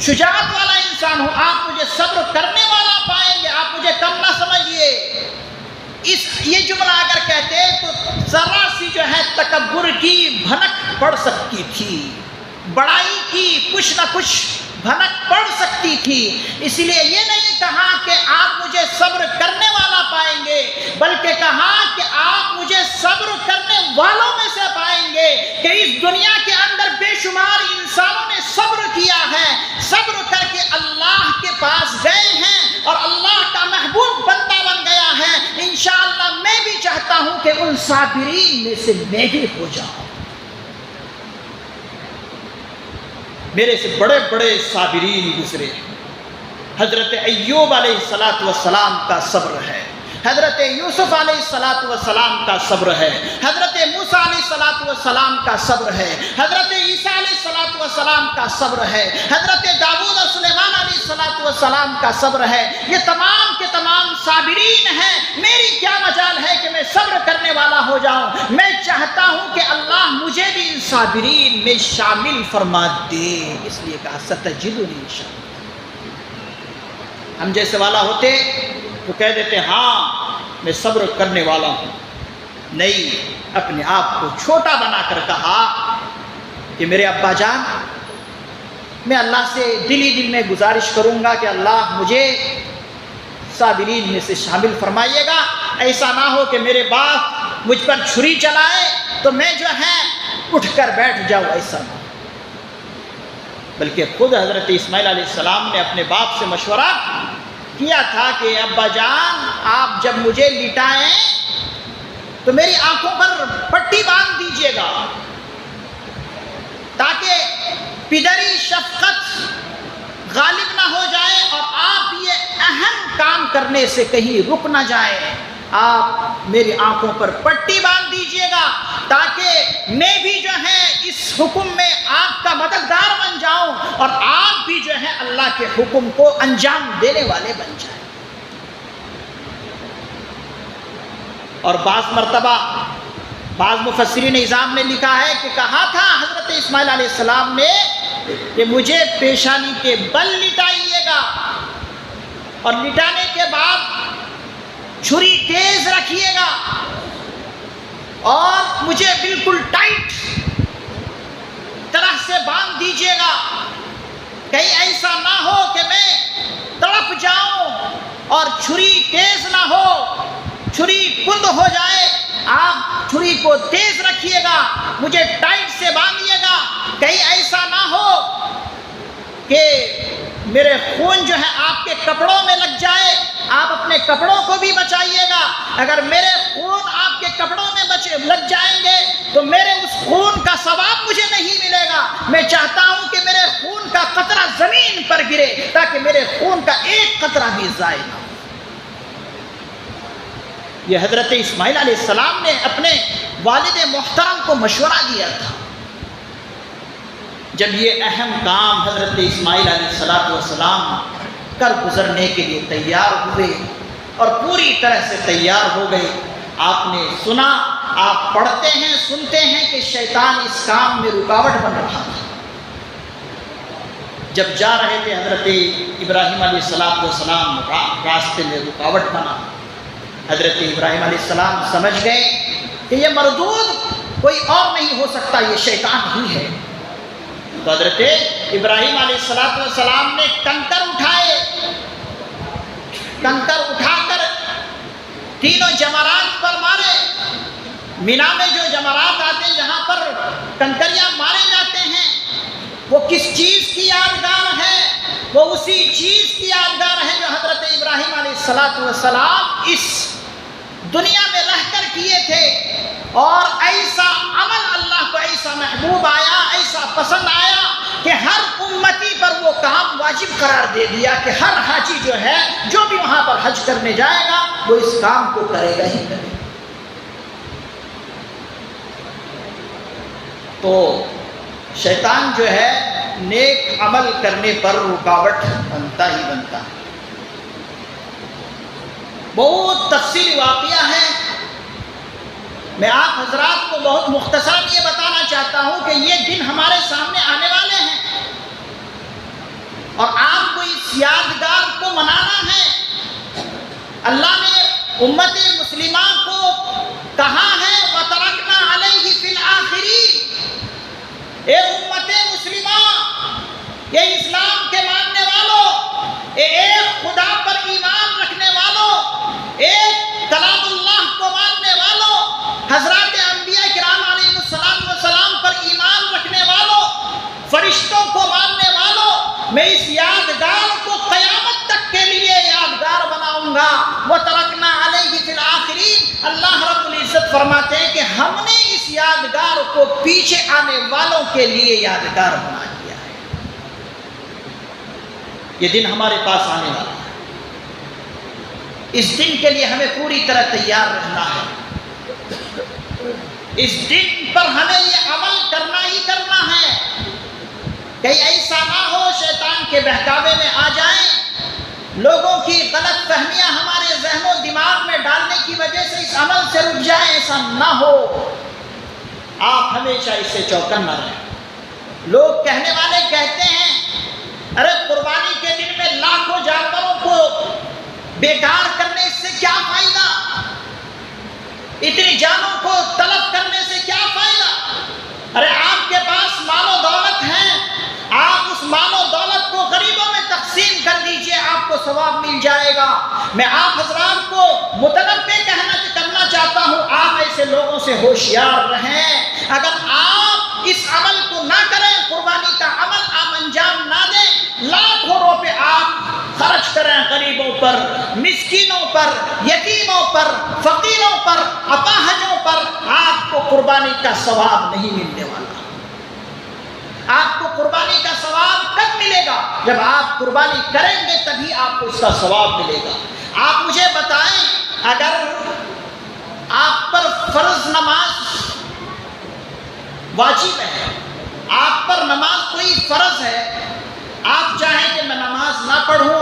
شجاعت والا انسان ہوں، آپ مجھے صبر کرنے والا پائیں گے، آپ مجھے کم نہ سمجھیے۔ یہ جملہ اگر کہتے تو ذرا سی جو ہے تکبر کی بھنک پڑ سکتی تھی، بڑائی کی کچھ نہ کچھ بھنک پڑ سکتی تھی۔ اس لیے یہ نہیں کہا کہ آپ مجھے صبر کرنے والا پائیں گے، بلکہ کہا کہ آپ مجھے صبر کرنے والوں میں سے پائیں گے، کہ اس دنیا کے اندر بے شمار انسانوں نے صبر کیا ہے، صبر کر کے اللہ کے پاس گئے ہیں اور اللہ کا محبوب بندہ بن گیا ہے۔ انشاءاللہ میں بھی چاہتا ہوں کہ ان صابرین میں سے میں بھی ہو جاؤں۔ میرے سے بڑے بڑے صابرین گزرے، حضرت ایوب علیہ السلام کا صبر ہے، حضرت یوسف علیہ السلام کا صبر ہے، حضرت موسیٰ علیہ السلام کا صبر ہے، حضرت عیسیٰ علیہ السلام کا صبر ہے، حضرت داؤد اور سلیمان علیہ السلام کا صبر ہے۔ یہ تمام کے تمام صابرین ہیں۔ میری کیا مجال ہے کہ میں صبر کرنے والا ہو جاؤں؟ میں چاہتا ہوں کہ اللہ مجھے بھی ان صابرین میں شامل فرما دے، اس لیے کہا ستجدنی انشاءاللہ۔ ہم جیسے والا ہوتے تو کہہ دیتے ہاں میں صبر کرنے والا ہوں، نہیں، اپنے آپ کو چھوٹا بنا کر کہا کہ میرے ابا جان، میں اللہ سے دل ہی دل میں گزارش کروں گا کہ اللہ مجھے صابرین میں سے شامل فرمائیے گا۔ ایسا نہ ہو کہ میرے باپ مجھ پر چھری چلائے تو میں جو ہے اٹھ کر بیٹھ جاؤں، ایسا نہ ہو۔ بلکہ خود حضرت اسماعیل علیہ السلام نے اپنے باپ سے مشورہ کیا تھا کہ ابا جان، آپ جب مجھے لٹائیں تو میری آنکھوں پر پٹی باندھ دیجیے گا، تاکہ پدری شفقت غالب نہ ہو جائے اور آپ یہ اہم کام کرنے سے کہیں رک نہ جائیں۔ آپ میری آنکھوں پر پٹی باندھ دیجیے گا تاکہ میں بھی جو ہے اس حکم میں آپ کا مددگار بن جاؤں اور آپ بھی جو ہے اللہ کے حکم کو انجام دینے والے بن جائیں۔ اور بعض مرتبہ بعض مفسرین اعظام نے لکھا ہے کہ کہا تھا حضرت اسماعیل علیہ السلام نے کہ مجھے پیشانی کے بل لٹائیے گا، اور لٹانے کے بعد چھری تیز رکھیے گا اور مجھے بالکل ٹائٹ طرح سے باندھ دیجیے گا، کہیں ایسا نہ ہو کہ میں تڑپ جاؤں اور چھری تیز نہ ہو، چھری کند ہو جائے۔ آپ چھری کو تیز رکھیے گا، مجھے ٹائٹ سے باندھیے گا، کہیں ایسا نہ ہو کہ میرے خون جو ہے آپ کے کپڑوں میں لگ جائے۔ آپ اپنے کپڑوں کو بھی بچائیے گا، اگر میرے خون آپ کے کپڑوں میں لگ جائیں گے تو میرے اس خون کا ثواب مجھے نہیں ملے گا۔ میں چاہتا ہوں کہ میرے خون کا قطرہ زمین پر گرے تاکہ میرے خون کا ایک قطرہ بھی ضائع نہ ہو۔ یہ حضرت اسماعیل علیہ السلام نے اپنے والد محترم کو مشورہ دیا تھا۔ جب یہ اہم کام حضرت اسماعیل علیہ السلام کر گزرنے کے لیے تیار ہوئے اور پوری طرح سے تیار ہو گئے، آپ نے سنا، آپ پڑھتے ہیں، سنتے ہیں کہ شیطان اس کام میں رکاوٹ بن رہا تھا۔ جب جا رہے تھے حضرت ابراہیم علیہ السلام راستے میں رکاوٹ بنا۔ حضرت ابراہیم علیہ السلام سمجھ گئے کہ یہ مردود کوئی اور نہیں ہو سکتا، یہ شیطان ہی ہے۔ تو حضرت ابراہیم علیہ السلام نے کنکر اٹھائے، کنکر اٹھا کر تینوں جمرات پر مارے۔ مینا میں جو جمرات آتے ہیں جہاں پر کنکریاں مارے جاتے ہیں، وہ کس چیز کی یادگار ہے؟ وہ اسی چیز کی یادگار ہے جو حضرت ابراہیم علیہ السلام اس دنیا میں رہ کر کیے تھے، اور ایسا عمل اللہ کو ایسا محبوب آیا، ایسا پسند آیا کہ ہر امتی پر وہ کام واجب قرار دے دیا کہ ہر حاجی جو ہے، جو بھی وہاں پر حج کرنے جائے گا وہ اس کام کو کرے گا ہی کرے گا۔ تو شیطان جو ہے نیک عمل کرنے پر رکاوٹ بنتا ہی بنتا ہے۔ بہت تفصیلی واقعہ ہے، میں آپ حضرات کو بہت مختصراً یہ بتانا چاہتا ہوں کہ یہ دن ہمارے سامنے آنے والے ہیں۔ اور آپ کو اس یادگار کو منانا ہے۔ اللہ نے امت مسلمہ کو کہا ہے وَتَرَكْنَا عَلَيْهِ فِي الْآخِرِينَ، اے امت مسلمہ، یہ اسلام کے ماننے والوں، ایک خدا پر ایمان رکھنے والوں، ایک کلام اللہ کو ماننے والوں، حضرات انبیاء کرام علیہ السلام پر ایمان رکھنے والوں، فرشتوں کو ماننے والوں، میں اس یادگار کو قیامت تک کے لیے یادگار بناؤں گا۔ وَتَرَكْنَا عَلَيْهِ فِي الْآخِرِينَ، اللہ رب العزت فرماتے ہیں کہ ہم نے اس یادگار کو پیچھے آنے والوں کے لیے یادگار بنا دیا ہے۔ یہ دن ہمارے پاس آنے والا ہے، اس دن کے لیے ہمیں پوری طرح تیار رہنا ہے۔ اس دن پر ہمیں یہ عمل کرنا ہی کرنا ہے، کہیں ایسا نہ ہو شیطان کے بہکاوے میں آ جائیں، لوگوں کی غلط فہمیاں ہمارے ذہن و دماغ میں ڈالنے کی وجہ سے اس عمل سے رک جائیں، ایسا نہ ہو۔ آپ ہمیشہ اس سے چوکن نہ رہیں۔ لوگ کہنے والے کہتے ہیں ارے قربانی کے دن میں لاکھوں جانوروں کو بیکار کرنے سے کیا فائدہ، اتنی جانوں کو طلب کرنے سے کیا فائدہ؟ ارے آپ کے پاس مال و دولت ہے، آپ اس مال و دولت کو غریبوں میں تقسیم کر دیجئے، آپ کو ثواب مل جائے گا۔ میں آپ حضرات کو متنبہ کرنا چاہتا ہوں، آپ ایسے لوگوں سے ہوشیار رہیں۔ اگر آپ اس عمل کو نہ کریں، قربانی کا عمل آپ انجام نہ دیں، لاکھوں روپے آپ خرچ کریں غریبوں پر، مسکینوں پر، یتیموں پر، فقیروں پر، اپاہجوں پر، آپ کو قربانی کا ثواب نہیں ملنے والا۔ آپ کو قربانی کا ثواب کب ملے گا؟ جب آپ قربانی کریں گے تبھی آپ کو اس کا ثواب ملے گا۔ آپ مجھے بتائیں، اگر آپ پر فرض نماز واجب ہے، آپ پر نماز کوئی فرض ہے، آپ چاہیں کہ میں نماز نہ پڑھوں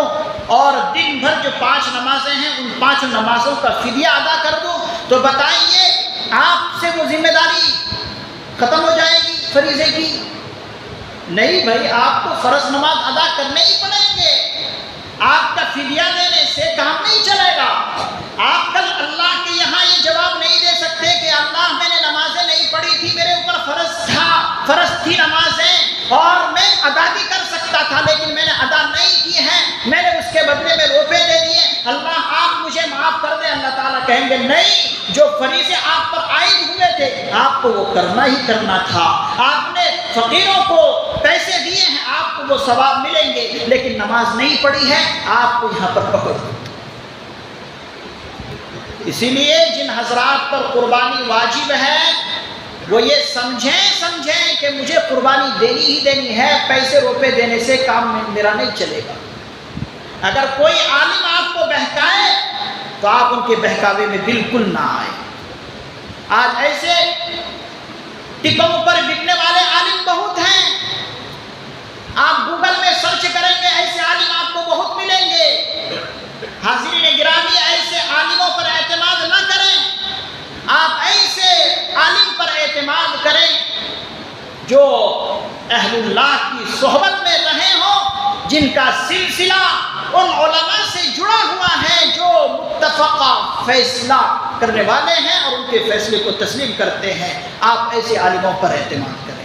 اور دن بھر جو 5 نمازیں ہیں ان 5 نمازوں کا فدیہ ادا کر دوں، تو بتائیے آپ سے وہ ذمہ داری ختم ہو جائے گی فریضے کی؟ نہیں بھائی، آپ کو فرض نماز ادا کرنے ہی پڑیں گے۔ آپ کا فدیہ دینے سے کام نہیں چلے گا۔ آپ کل اللہ کے یہاں یہ جواب نہیں دے سکتے کہ اللہ میں نے نمازیں نہیں پڑھی تھی، میرے اوپر فرض تھی نمازیں اور میں ادا بھی کر سکتا تھا لیکن میں نے ادا نہیں کی ہیں، میں نے اس کے بدلے میں روپے دے دیے، اللہ آپ مجھے معاف کر دیں۔ اللہ تعالیٰ کہیں گے نہیں، جو فریضے آپ پر عائد ہوئے تھے آپ کو وہ کرنا ہی کرنا تھا، آپ نے فقیروں کو پیسے دیے ہیں، آپ کو وہ ثواب ملیں گے، لیکن نماز نہیں پڑھی ہے، آپ کو یہاں پر پکڑ۔ اسی لیے جن حضرات پر قربانی واجب ہے وہ یہ سمجھیں کہ مجھے قربانی دینی ہی دینی ہے، پیسے روپے دینے سے کام میرا نہیں چلے گا۔ اگر کوئی عالم آپ کو بہکائے تو آپ ان کے بہکاوے میں بالکل نہ آئے۔ آج ایسے ٹکٹوں پر بکنے والے عالم بہت ہیں، آپ گوگل میں سرچ کریں گے ایسے عالم آپ کو بہت ملیں گے۔ حاضرین گرامی، ایسے عالموں پر اعتماد نہ کریں، آپ ایسے عالم پر اعتماد کریں جو اہل اللہ کی صحبت میں رہے ہوں، جن کا سلسلہ ان علماء سے جڑا ہوا ہے جو متفقہ فیصلہ کرنے والے ہیں اور ان کے فیصلے کو تسلیم کرتے ہیں۔ آپ ایسے عالموں پر اعتماد کریں،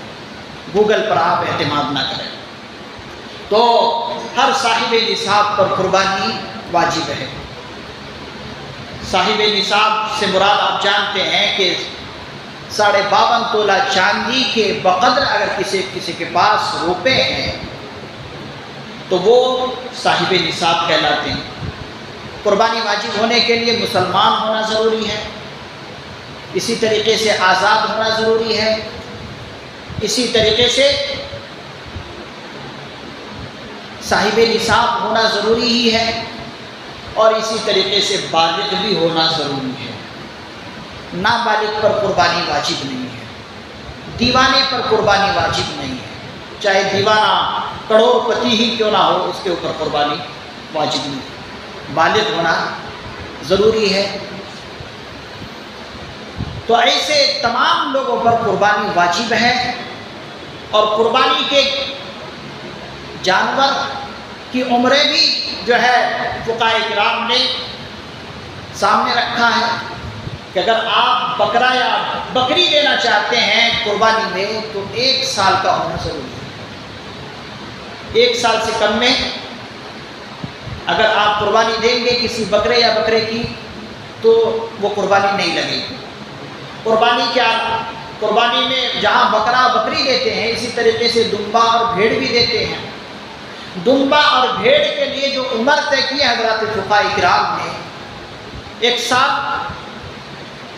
گوگل پر آپ اعتماد نہ کریں۔ تو ہر صاحب نصاب پر قربانی واجب ہے۔ صاحب نصاب سے مراد آپ جانتے ہیں کہ 52.5 تولہ چاندی کے بقدر اگر کسی کے پاس روپے ہیں تو وہ صاحب نصاب کہلاتے ہیں۔ قربانی واجب ہونے کے لیے مسلمان ہونا ضروری ہے، اسی طریقے سے آزاد ہونا ضروری ہے، اسی طریقے سے صاحب نصاب ہونا ضروری ہی ہے، اور اسی طریقے سے بالغ بھی ہونا ضروری ہے۔ نابالغ پر قربانی واجب نہیں ہے، دیوانے پر قربانی واجب نہیں ہے، چاہے دیوانہ کروڑ پتی ہی کیوں نہ ہو، اس کے اوپر قربانی واجب نہیں ہے، بالغ ہونا ضروری ہے۔ تو ایسے تمام لوگوں پر قربانی واجب ہے، اور قربانی کے جانور کی عمریں بھی جو ہے فقہاء کرام نے سامنے رکھا ہے کہ اگر آپ بکرا یا بکری دینا چاہتے ہیں قربانی میں تو 1 سال کا ہونا ضروری ہے۔ 1 سال سے کم میں اگر آپ قربانی دیں گے کسی بکرے یا بکرے کی تو وہ قربانی نہیں لگے گی۔ قربانی کیا؟ قربانی میں جہاں بکرا بکری دیتے ہیں اسی طریقے سے دمبا اور بھیڑ بھی دیتے ہیں۔ دمبا اور بھیڑ کے لیے جو عمر طے کی ہے حضرات فقہاء کرام نے 1 سال،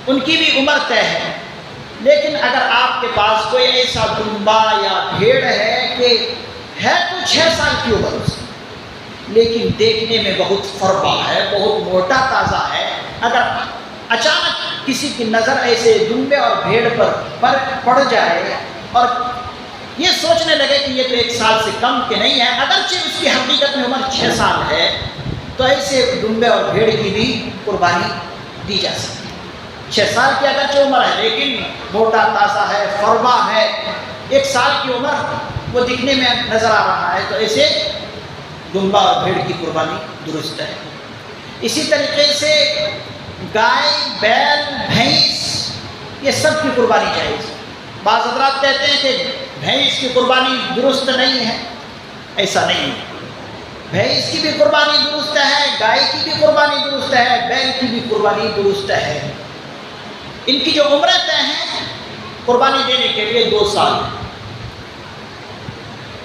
ان کی بھی عمر طے ہے۔ لیکن اگر آپ کے پاس کوئی ایسا دمبا یا بھیڑ ہے کہ ہے تو 6 سال کی عمر اس کی، لیکن دیکھنے میں بہت فربا ہے، بہت موٹا تازہ ہے، اگر اچانک کسی کی نظر ایسے دمبے اور بھیڑ پر پڑ جائے اور یہ سوچنے لگے کہ یہ تو 1 سال سے کم کے نہیں ہے، اگرچہ اس کی حقیقت میں عمر 6 سال ہے، تو ایسے دمبے اور بھیڑ کی بھی قربانی دی جا سکتی ہے۔ 6 سال کی اگرچہ عمر ہے لیکن موٹا تازہ ہے، فربا ہے، 1 سال کی عمر وہ دکھنے میں نظر آ رہا ہے، تو ایسے دمبا اور بھیڑ کی قربانی درست ہے۔ اسی طریقے سے گائے، بیل، بھینس، یہ سب کی قربانی جائز ہے۔ بعض حضرات کہتے ہیں کہ بھینس کی قربانی درست نہیں ہے، ایسا نہیں ہے۔ بھینس کی بھی قربانی درست ہے، گائے کی بھی قربانی درست ہے، بیل کی بھی قربانی درست ہے۔ ان کی جو عمریں طے ہیں قربانی دینے کے لیے 2 سال،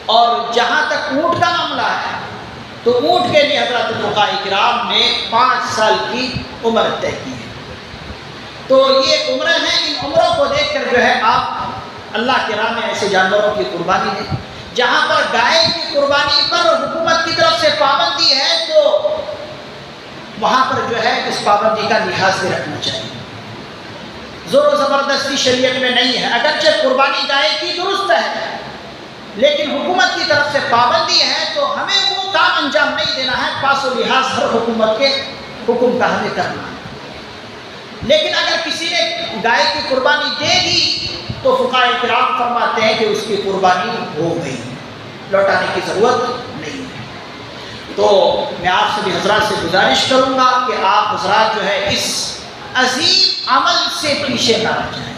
اور جہاں تک اونٹ کا معاملہ ہے تو اونٹ کے لیے حضرات فقہاء کرام نے 5 سال کی عمر طے کی ہے۔ تو یہ عمریں ہیں، ان عمروں کو دیکھ کر جو ہے آپ اللہ کے راہ میں ایسے جانوروں کی قربانی دیں۔ جہاں پر گائے کی قربانی پر حکومت کی طرف سے پابندی ہے تو وہاں پر جو ہے اس پابندی کا لحاظ بھی رکھنا چاہیے۔ زور و زبردستی شریعت میں نہیں ہے، اگرچہ قربانی گائے کی درست ہے لیکن حکومت کی طرف سے پابندی ہے تو ہمیں وہ کام انجام نہیں دینا ہے، پاس و لحاظ ہر حکومت کے حکم کا ہمیں کرنا ہے۔ لیکن اگر کسی نے گائے کی قربانی دے دی تو فقہاء کرام فرماتے ہیں کہ اس کی قربانی ہو گئی، لوٹانے کی ضرورت نہیں ہے۔ تو میں آپ سبھی حضرات سے گزارش کروں گا کہ آپ حضرات جو ہے اس عظیم عمل سے پیچھے نہ رہ جائیں۔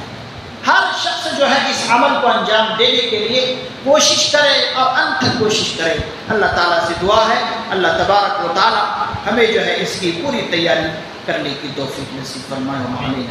ہر شخص جو ہے اس عمل کو انجام دینے کے لیے کوشش کرے اور انتھک کوشش کرے۔ اللہ تعالیٰ سے دعا ہے اللہ تبارک و تعالیٰ ہمیں جو ہے اس کی پوری تیاری کرنے کی توفیق نصیب فرمائے۔ آمین۔